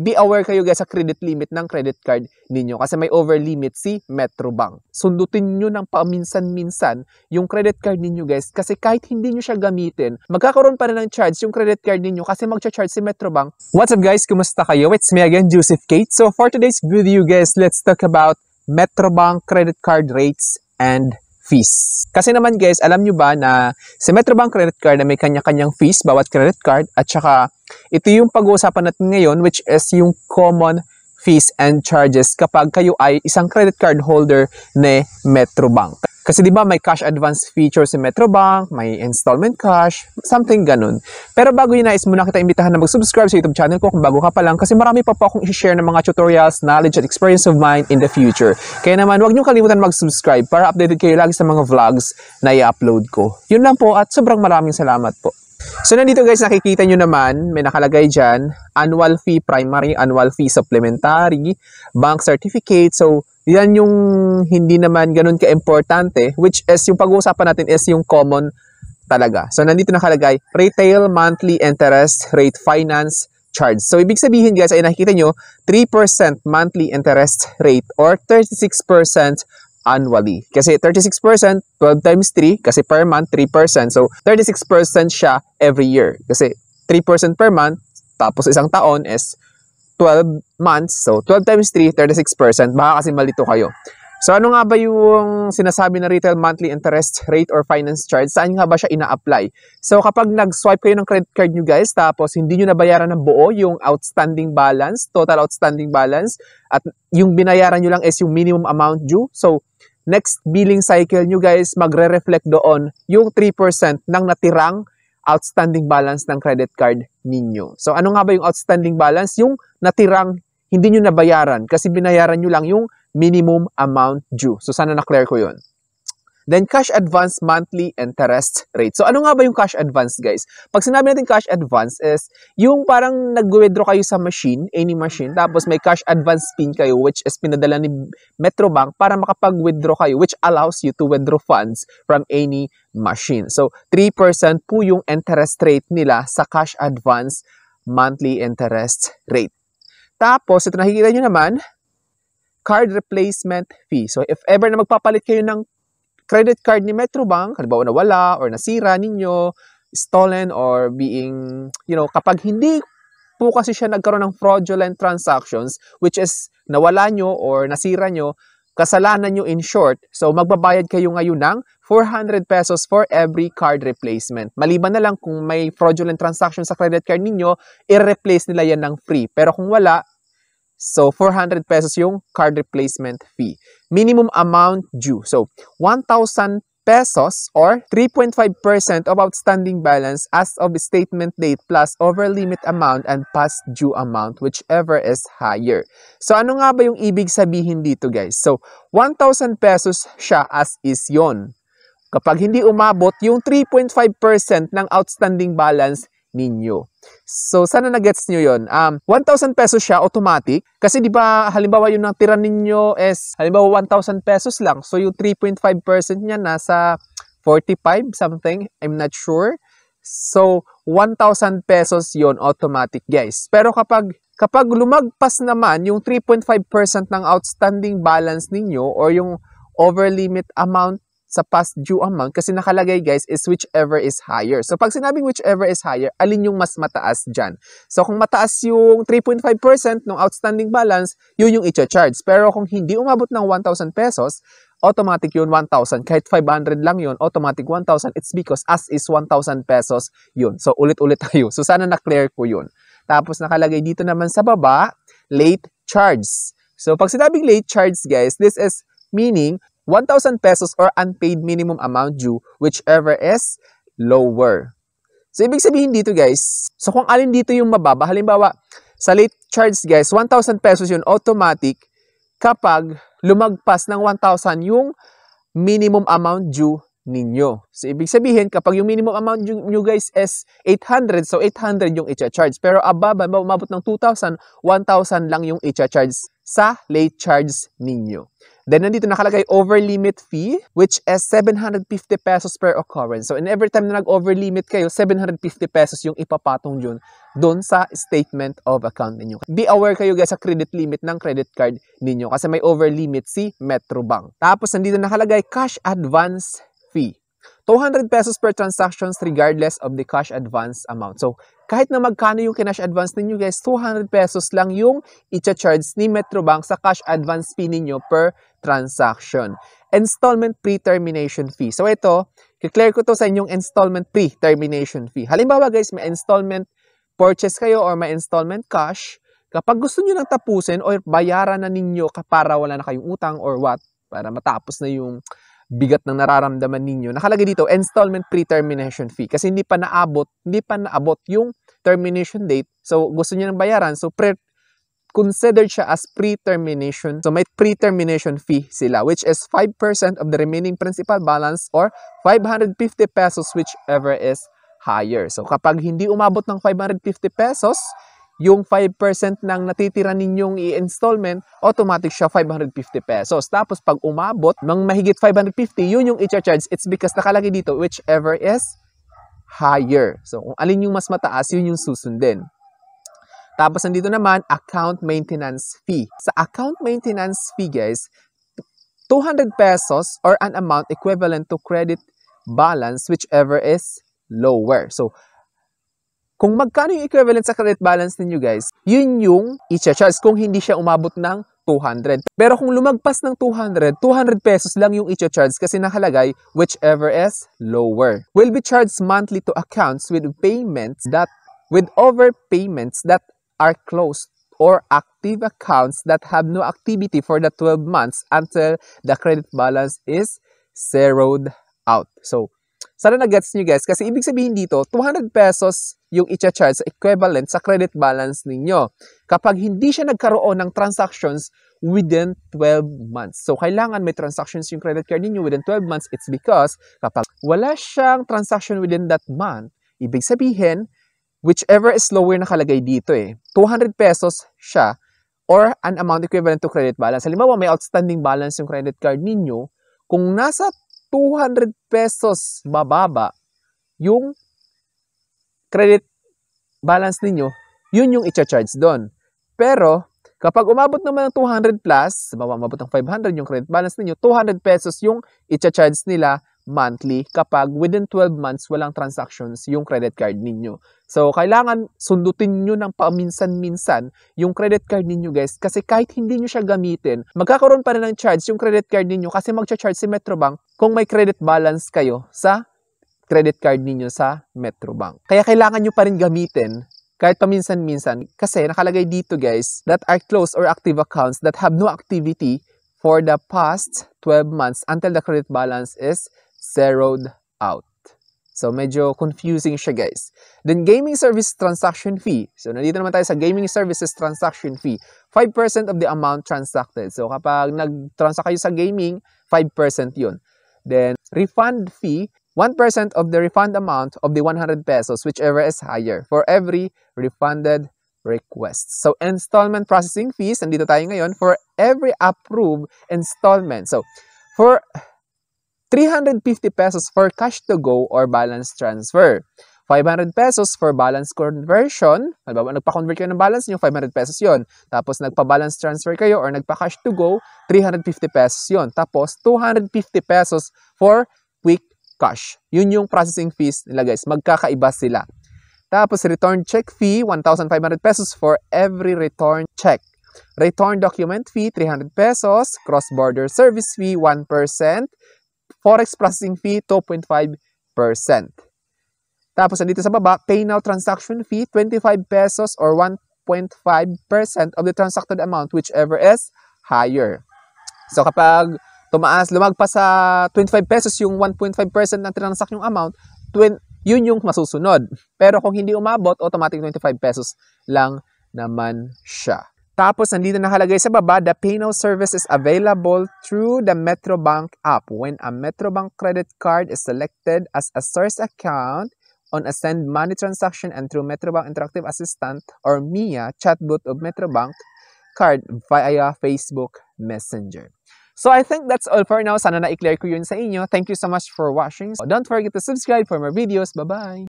be aware kayo guys sa credit limit ng credit card ninyo kasi may over limit si Metrobank. Sundutin nyo ng paminsan-minsan yung credit card ninyo guys kasi kahit hindi nyo siya gamitin, magkakaroon pa rin ng charge yung credit card ninyo kasi magcha-charge si Metrobank. What's up guys? Kumusta kayo? It's me again, Joseph Kate. So for today's video guys, let's talk about Metrobank credit card rates and fees. Kasi naman guys, alam nyo ba na si Metrobank credit card na may kanya-kanyang fees bawat credit card at saka ito yung pag-uusapan natin ngayon which is yung common fees and charges kapag kayo ay isang credit card holder ni Metrobank. Kasi di ba may cash advance feature si Metrobank, may installment cash, something ganun. Pero bago yun nais muna kita imbitahan na mag-subscribe sa YouTube channel ko kung bago ka pa lang kasi marami pa po akong i-share ng mga tutorials, knowledge at experience of mine in the future. Kaya naman huwag niyo kalimutan mag-subscribe para updated kayo lagi sa mga vlogs na i-upload ko. Yun lang po at sobrang maraming salamat po. So nandito guys, nakikita nyo naman, may nakalagay dyan, annual fee primary, annual fee supplementary, bank certificate. So yan yung hindi naman ganun ka-importante, which is yung pag-uusapan natin is yung common talaga. So nandito nakalagay, retail monthly interest rate finance charge. So ibig sabihin guys, ay nakikita nyo, 3% monthly interest rate or 36% annually. Kasi 36%, 12 times 3, kasi per month, 3%. So, 36% siya every year. Kasi 3% per month, tapos isang taon is 12 months. So, 12 times 3, 36%. Baka kasi malito kayo. So, ano nga ba yung sinasabi na retail monthly interest rate or finance charge? Saan nga ba siya ina-apply? So, kapag nag-swipe kayo ng credit card nyo guys, tapos hindi nyo nabayaran ng buo yung outstanding balance, total outstanding balance, at yung binayaran nyo lang is yung minimum amount due. So, next billing cycle nyo guys, magre-reflect doon yung 3% ng natirang outstanding balance ng credit card ninyo. So, ano nga ba yung outstanding balance? Yung natirang hindi nyo nabayaran kasi binayaran nyo lang yung minimum amount due. So, sana na-clear ko yun. Then, cash advance monthly interest rate. So, ano nga ba yung cash advance, guys? Pag sinabi natin cash advance is yung parang nag-withdraw kayo sa machine, any machine, tapos may cash advance pin kayo which is pinadala ni Metrobank para makapag-withdraw kayo which allows you to withdraw funds from any machine. So, 3% po yung interest rate nila sa cash advance monthly interest rate. Tapos, ito nakikita nyo naman, card replacement fee. So, if ever na magpapalit kayo ng credit card ni Metrobank, halimbawa nawala or nasira ninyo, stolen or being, kapag hindi po kasi siya nagkaroon ng fraudulent transactions, which is nawala nyo or nasira nyo, kasalanan nyo in short, so magbabayad kayo ngayon ng 400 pesos for every card replacement. Maliban na lang kung may fraudulent transaction sa credit card ninyo, i-replace nila yan ng free. Pero kung wala, so, 400 pesos yung card replacement fee. Minimum amount due. So, 1,000 pesos or 3.5% of outstanding balance as of statement date plus over limit amount and past due amount, whichever is higher. So, ano nga ba yung ibig sabihin dito, guys? So, 1,000 pesos siya as is yon. Kapag hindi umabot yung 3.5% ng outstanding balance ninyo. So, sana na-gets nyo yun. 1,000 pesos siya, automatic. Kasi di ba halimbawa yung natira ninyo is, halimbawa 1,000 pesos lang. So, yung 3.5% niya nasa 45 something. I'm not sure. So, 1,000 pesos yon automatic, guys. Pero kapag lumagpas naman yung 3.5% ng outstanding balance ninyo or yung over limit amount sa past due amount, kasi nakalagay guys is whichever is higher. So pag sinabing whichever is higher, alin yung mas mataas dyan? So kung mataas yung 3.5% ng outstanding balance, yun yung i-charge. Pero kung hindi umabot ng 1,000 pesos, automatic yun 1,000. Kahit 500 lang yun, automatic 1,000. It's because as is 1,000 pesos yun. So ulit-ulit tayo. So sana na-clear ko yun. Tapos nakalagay dito naman sa baba, late charge. So pag sinabing late charge guys, this is meaning 1,000 pesos or unpaid minimum amount due, whichever is lower. So, ibig sabihin dito guys, so kung alin dito yung mababa, halimbawa, sa late charge guys, 1,000 pesos yun automatic kapag lumagpas ng 1,000 yung minimum amount due ninyo. So, ibig sabihin, kapag yung minimum amount nyo guys is 800, so 800 yung i-charge. Pero above, umabot ng 2,000, 1,000 lang yung i-charge sa late charge ninyo. Then, nandito nakalagay over limit fee, which is 750 pesos per occurrence. So, in every time na nag-over limit kayo, 750 pesos yung ipapatong yun doon sa statement of account ninyo. Be aware kayo guys sa credit limit ng credit card ninyo kasi may over limit si Metrobank. Tapos, nandito nakalagay cash advance fee. 200 pesos per transactions regardless of the cash advance amount. So, kahit na magkano yung kinash advance ninyo guys, 200 pesos lang yung i-charge ni Metrobank sa cash advance fee ninyo per transaction. Installment pre-termination fee. So, ito, i-clear ko to sa inyong installment pre-termination fee. Halimbawa guys, may installment purchase kayo or may installment cash. Kapag gusto nyo nang tapusin or bayaran na ninyo para wala na kayong utang or what, para matapos na yung bigat ng nararamdaman ninyo, nakalagay dito, installment pre-termination fee. Kasi hindi pa naabot yung termination date. So, gusto niyo nang bayaran. So, considered siya as pre-termination. So, may pre-termination fee sila, which is 5% of the remaining principal balance or 550 pesos, whichever is higher. So, kapag hindi umabot ng 550 pesos, yung 5% ng natitira ninyong i-installment, automatic siya 550 pesos. Tapos pag umabot ng mahigit 550, yun yung i-charge. It's because nakalagay dito, whichever is higher. So kung alin yung mas mataas, yun yung susundin. Tapos nandito naman, account maintenance fee. Sa account maintenance fee guys, 200 pesos or an amount equivalent to credit balance, whichever is lower. So, kung magkano yung equivalent sa credit balance ninyo guys, yun yung i-charge kung hindi siya umabot ng 200. Pero kung lumagpas ng 200, 200 pesos lang yung i-charge kasi nakalagay whichever is lower. Will be charged monthly to accounts with overpayments that are closed or active accounts that have no activity for the 12 months until the credit balance is zeroed out. So, sana na-gets nyo guys, kasi ibig sabihin dito, 200 pesos yung i-charge sa equivalent sa credit balance ninyo kapag hindi siya nagkaroon ng transactions within 12 months. So, kailangan may transactions yung credit card ninyo within 12 months. It's because kapag wala siyang transaction within that month, ibig sabihin, whichever is lower nakalagay dito 200 pesos siya or an amount equivalent to credit balance. Halimbawa, may outstanding balance yung credit card ninyo, kung nasa 200 pesos bababa yung credit balance ninyo, yun yung i-charge doon. Pero, kapag umabot naman ng 200 plus, umabot ng 500 yung credit balance ninyo, 200 pesos yung i-charge nila monthly kapag within 12 months walang transactions yung credit card ninyo. So, kailangan sundutin nyo ng paminsan-minsan yung credit card ninyo guys kasi kahit hindi nyo siya gamitin, magkakaroon pa rin ng charge yung credit card ninyo kasi mag-charge si Metrobank kung may credit balance kayo sa credit card ninyo sa Metrobank. Kaya kailangan nyo pa rin gamitin kahit paminsan-minsan kasi nakalagay dito guys that are closed or active accounts that have no activity for the past 12 months until the credit balance is zeroed out. So, medyo confusing siya guys. Then, gaming service transaction fee. So, nandito naman tayo sa gaming services transaction fee. 5% of the amount transacted. So, kapag nag-transact kayo sa gaming, 5% yun. Then, refund fee, 1% of the refund amount of the 100 pesos, whichever is higher, for every refunded request. So, installment processing fees, nandito tayo ngayon, for every approved installment. So, for 350 pesos for cash to go or balance transfer. 500 pesos for balance conversion. Halimbawa, nagpa-convert kayo ng balance nyo, 500 pesos yon. Tapos, nagpa-balance transfer kayo or nagpa-cash to go, 350 pesos yon. Tapos, 250 pesos for quick cash. Yun yung processing fees nila guys. Magkakaiba sila. Tapos, return check fee, 1,500 pesos for every return check. Return document fee, 300 pesos. Cross-border service fee, 1%. Forex processing fee, 2.5%. Tapos, nandito sa baba, pay now transaction fee, 25 pesos or 1.5% of the transacted amount, whichever is higher. So, kapag lumagpas sa 25 pesos yung 1.5% na transact yung amount, yun yung masusunod. Pero kung hindi umabot, automatic 25 pesos lang naman siya. Tapos, nandito nakalagay sa baba, the Pay Now service is available through the Metrobank app. When a Metrobank credit card is selected as a source account on a send money transaction and through Metrobank Interactive Assistant or MIA chatbot of Metrobank card via Facebook Messenger. So I think that's all for now. Sana na-clear ko yun sa inyo. Thank you so much for watching. Don't forget to subscribe for more videos. Bye-bye!